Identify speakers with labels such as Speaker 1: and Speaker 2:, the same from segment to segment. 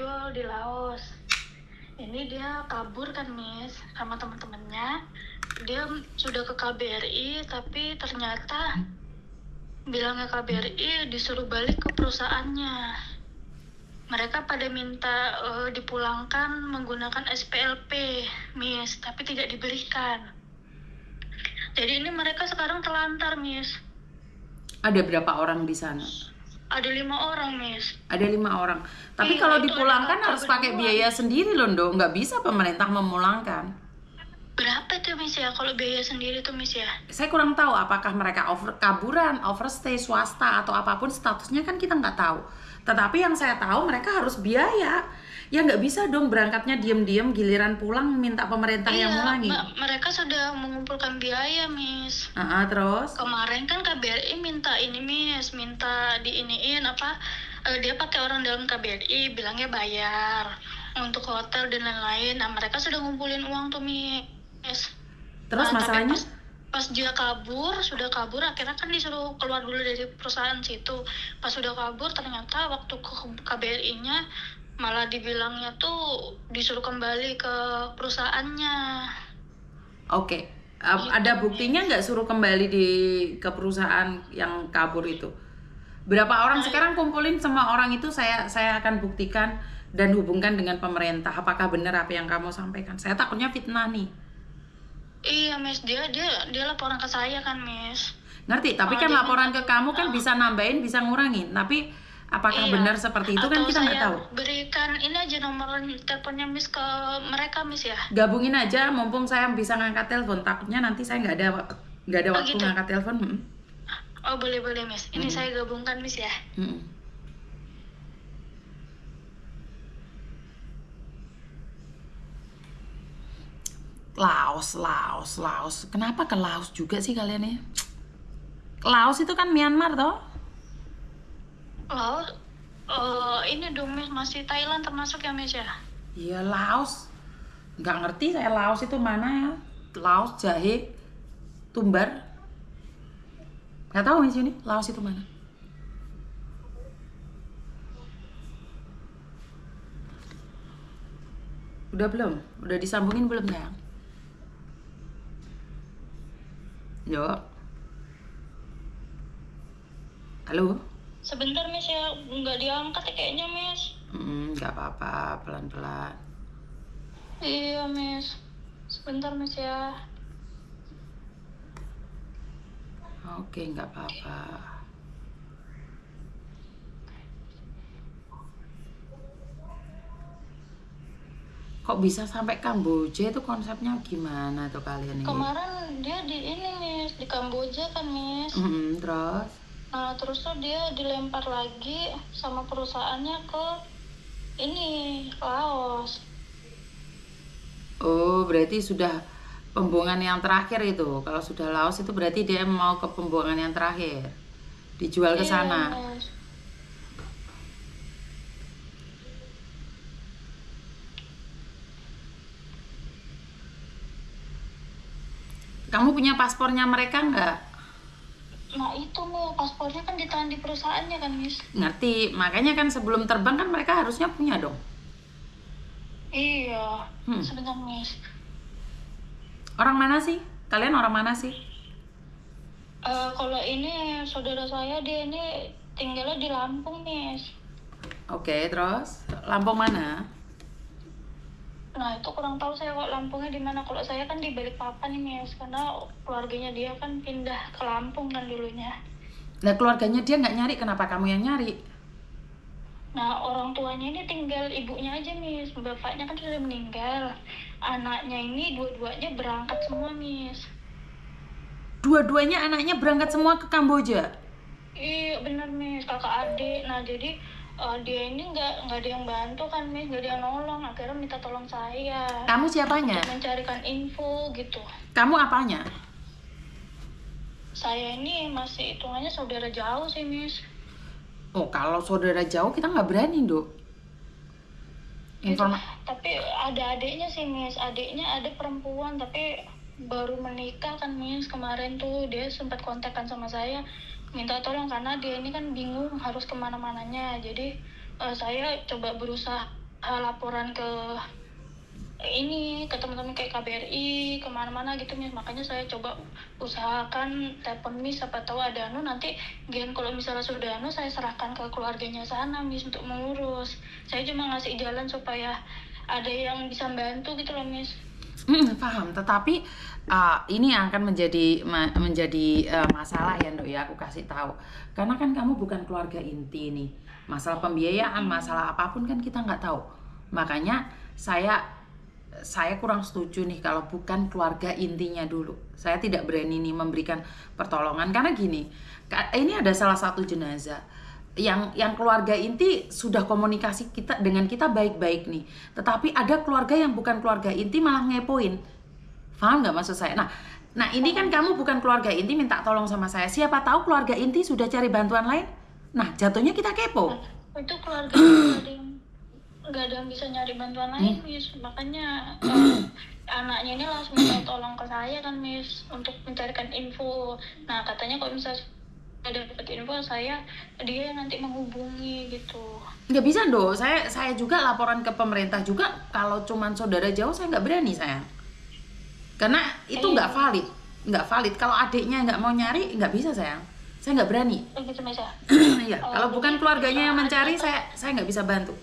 Speaker 1: dodol di Laos. Ini dia kabur kan Miss sama teman-temannya. Dia sudah ke KBRI tapi ternyata bilangnya KBRI disuruh balik ke perusahaannya. Mereka pada minta dipulangkan menggunakan SPLP, Miss, tapi tidak diberikan. Jadi ini mereka sekarang terlantar, Miss.
Speaker 2: Ada berapa orang di sana?
Speaker 1: Ada 5 orang, Miss.
Speaker 2: Ada 5 orang. Tapi
Speaker 1: Iya,
Speaker 2: kalau
Speaker 1: itu
Speaker 2: dipulangkan
Speaker 1: ada
Speaker 2: harus pakai
Speaker 1: berdua.
Speaker 2: biaya sendiri loh, Ndo. Nggak bisa pemerintah memulangkan.
Speaker 1: Berapa tuh, Miss ya? Kalau biaya sendiri tuh, Miss ya?
Speaker 2: Saya kurang tahu apakah mereka kaburan, overstay, swasta, atau apapun statusnya kan kita nggak tahu. Tetapi yang saya tahu mereka harus biaya. Ya nggak bisa dong berangkatnya diem-diem, giliran pulang minta pemerintah yang mulangi.
Speaker 1: Mereka sudah mengumpulkan biaya, Miss.
Speaker 2: Terus?
Speaker 1: Kemarin kan KBRI minta ini, Miss, minta diiniin apa? Dia pakai orang dalam KBRI, bilangnya bayar untuk hotel dan lain-lain. Nah, mereka sudah ngumpulin uang tuh, Miss.
Speaker 2: Terus masalahnya?
Speaker 1: Tapi pas dia sudah kabur, akhirnya kan disuruh keluar dulu dari perusahaan situ. Pas sudah kabur, ternyata waktu ke KBRI-nya malah dibilangnya tuh disuruh kembali ke perusahaannya.
Speaker 2: Oke. Ada buktinya nggak suruh kembali ke perusahaan yang kabur itu? Berapa orang sekarang kumpulin semua orang itu saya akan buktikan dan hubungkan dengan pemerintah. Apakah benar apa yang kamu sampaikan? Saya takutnya fitnah nih.
Speaker 1: Iya, Miss, dia laporan ke saya kan, Miss.
Speaker 2: Ngerti, tapi kan laporan ke kamu kan bisa nambahin, bisa ngurangin. Tapi apakah benar seperti itu kan kita nggak tahu.
Speaker 1: Berikan ini aja nomor teleponnya Miss ke mereka, Miss ya.
Speaker 2: Gabungin aja, mumpung saya bisa ngangkat telepon. Takutnya nanti saya nggak ada waktu gitu? Ngangkat telepon.
Speaker 1: Oh, boleh Miss. Ini saya gabungkan, Miss ya.
Speaker 2: Laos. Kenapa ke Laos juga sih kalian ya? Laos itu kan Myanmar toh?
Speaker 1: Laos? Ini dong, Miss, masih Thailand termasuk ya, Miss ya?
Speaker 2: Iya, Laos. Nggak ngerti saya Laos itu mana ya? Laos, jahe, tumbar. Nggak tahu Miss ini, Laos itu mana? Udah belum? Udah disambungin belum ya? Yo. Halo?
Speaker 1: Sebentar, Miss ya, nggak diangkat ya kayaknya, Miss.
Speaker 2: Nggak apa-apa, pelan-pelan.
Speaker 1: Iya, Miss. Sebentar, Miss ya.
Speaker 2: Oke, nggak apa-apa. Kok bisa sampai Kamboja itu konsepnya gimana tuh kalian ini?
Speaker 1: Kemarin dia di ini, Miss, di Kamboja kan, Miss.
Speaker 2: Terus?
Speaker 1: Nah, terus tuh dia dilempar lagi sama perusahaannya ke ini, Laos.
Speaker 2: Oh, berarti sudah pembuangan yang terakhir itu. Kalau sudah Laos itu berarti dia mau ke pembuangan yang terakhir. Dijual ke sana.
Speaker 1: Yes.
Speaker 2: Kamu punya paspornya mereka nggak?
Speaker 1: Nah itu nih, paspornya kan ditahan di perusahaannya kan, Miss.
Speaker 2: Ngerti, makanya kan sebelum terbang kan mereka harusnya punya dong.
Speaker 1: Iya, sebentar, Miss.
Speaker 2: Orang mana sih? Kalian orang mana sih?
Speaker 1: Kalau ini saudara saya, dia ini tinggalnya di Lampung, Miss.
Speaker 2: Oke, terus Lampung mana?
Speaker 1: Nah itu kurang tahu saya kok Lampungnya di mana. Kalau saya kan di Balikpapan nih, Miss, karena keluarganya dia kan pindah ke Lampung kan dulunya.
Speaker 2: Nah, keluarganya dia nggak nyari, kenapa kamu yang nyari?
Speaker 1: Nah, orang tuanya ini tinggal ibunya aja, Miss. Bapaknya kan sudah meninggal. Anaknya ini dua-duanya berangkat semua, Miss.
Speaker 2: Dua-duanya anaknya berangkat semua ke Kamboja?
Speaker 1: Iya, bener, Miss. Kakak adik. Nah, jadi dia ini nggak ada yang bantu kan, Miss. Nggak ada yang nolong. Akhirnya minta tolong saya.
Speaker 2: Kamu siapanya?
Speaker 1: Untuk mencarikan info, gitu.
Speaker 2: Kamu apanya?
Speaker 1: Saya ini masih hitungannya saudara jauh sih, Miss.
Speaker 2: Oh, kalau saudara jauh kita nggak berani, Dok.
Speaker 1: Tapi ada adiknya sih, Miss. Adiknya ada perempuan, tapi baru menikah kan, Miss. Kemarin tuh dia sempat kontakkan sama saya, minta tolong karena dia ini kan bingung harus kemana-mananya. Jadi saya coba berusaha laporan ke ini ke teman-teman kayak KBRI kemana-mana gitu Miss. Makanya saya coba usahakan telepon Miss, siapa tahu ada nanti kalau misalnya sudah saya serahkan ke keluarganya sana Miss untuk mengurus. Saya cuma ngasih jalan supaya ada yang bisa bantu gitu loh Miss.
Speaker 2: Paham, tetapi ini akan menjadi masalah ya Nduk ya, aku kasih tahu. Karena kan kamu bukan keluarga inti nih. Masalah pembiayaan, masalah apapun kan kita nggak tahu. Makanya saya kurang setuju nih kalau bukan keluarga intinya dulu. Saya tidak berani nih memberikan pertolongan karena gini, ini ada salah satu jenazah yang keluarga inti sudah komunikasi dengan kita baik-baik nih. Tetapi ada keluarga yang bukan keluarga inti malah ngepoin. Paham nggak maksud saya? Nah ini kan kamu bukan keluarga inti minta tolong sama saya. Siapa tahu keluarga inti sudah cari bantuan lain. Nah jatuhnya kita kepo.
Speaker 1: Itu keluarga nggak ada yang bisa nyari bantuan lain Miss. Makanya anaknya ini langsung minta tolong ke saya kan Miss untuk mencarikan info. Nah katanya kalau misalnya ada dapat info dia yang nanti menghubungi gitu.
Speaker 2: Nggak bisa Nduk, saya juga laporan ke pemerintah juga. Kalau cuman saudara jauh saya nggak berani sayang, karena itu nggak valid. Kalau adiknya nggak mau nyari nggak bisa sayang, saya nggak berani.
Speaker 1: Gitu Miss ya?
Speaker 2: Iya, kalau bukan keluarganya yang mencari saya nggak bisa bantu.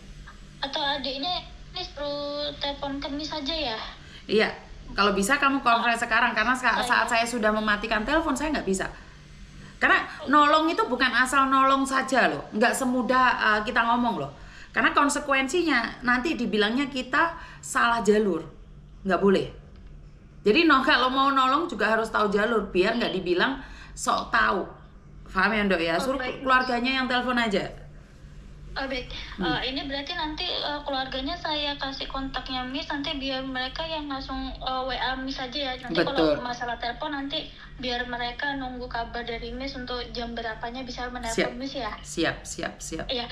Speaker 1: Atau adiknya ini perlu telepon ke Miss aja ya?
Speaker 2: Iya, kalau bisa kamu konferensi sekarang karena saat saya sudah mematikan telepon saya nggak bisa. Karena nolong itu bukan asal nolong saja loh, nggak semudah kita ngomong loh. Karena konsekuensinya nanti dibilangnya kita salah jalur, nggak boleh. Jadi kalau mau nolong juga harus tahu jalur, biar nggak dibilang sok tahu. Paham ya Nduk ya? Suruh keluarganya yang telepon aja.
Speaker 1: Baik, ini berarti nanti keluarganya saya kasih kontaknya Miss, nanti biar mereka yang langsung WA Miss aja ya. Nanti kalau masalah telepon nanti biar mereka nunggu kabar dari Miss untuk jam berapanya bisa menelpon Miss ya.
Speaker 2: Siap.
Speaker 1: Iya,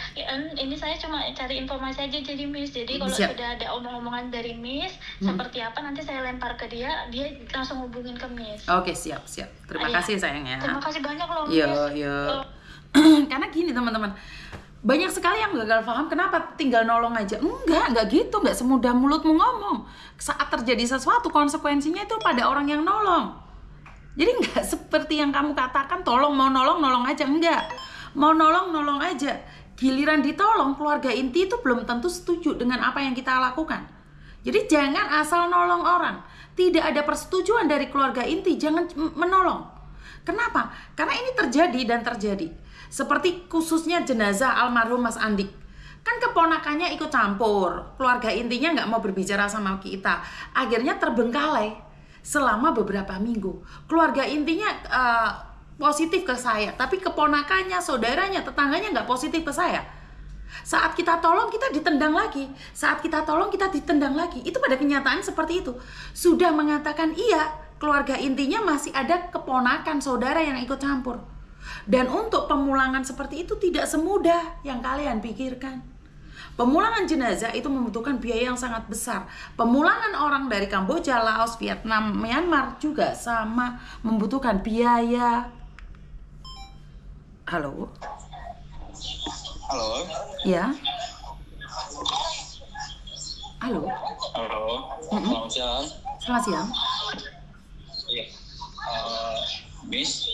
Speaker 1: ini saya cuma cari informasi aja jadi Miss. Jadi kalau sudah ada omong-omongan dari Miss seperti apa nanti saya lempar ke dia langsung hubungin ke Miss.
Speaker 2: Oke, siap. Terima kasih sayang ya.
Speaker 1: Terima kasih banyak loh Miss.
Speaker 2: Yo. Karena gini teman-teman, banyak sekali yang gagal paham kenapa tinggal nolong aja. Enggak gitu, enggak semudah mulutmu ngomong. Saat terjadi sesuatu konsekuensinya itu pada orang yang nolong. Jadi enggak seperti yang kamu katakan mau nolong aja, enggak. Mau nolong aja. Giliran ditolong keluarga inti itu belum tentu setuju dengan apa yang kita lakukan. Jadi jangan asal nolong orang. Tidak ada persetujuan dari keluarga inti, jangan menolong. Kenapa? Karena ini terjadi. Seperti khususnya jenazah almarhum Mas Andik. Kan keponakannya ikut campur. Keluarga intinya nggak mau berbicara sama kita. Akhirnya terbengkalai selama beberapa minggu. Keluarga intinya positif ke saya. Tapi keponakannya, saudaranya, tetangganya nggak positif ke saya. Saat kita tolong, kita ditendang lagi. Saat kita tolong, kita ditendang lagi. Itu pada kenyataan seperti itu. Sudah mengatakan iya, keluarga intinya masih ada keponakan, saudara yang ikut campur. Dan untuk pemulangan seperti itu tidak semudah yang kalian pikirkan. Pemulangan jenazah itu membutuhkan biaya yang sangat besar. Pemulangan orang dari Kamboja, Laos, Vietnam, Myanmar juga sama membutuhkan biaya. Halo? Ya? Halo?
Speaker 3: Selamat siang.
Speaker 2: Selamat siang.
Speaker 3: Iya. Miss?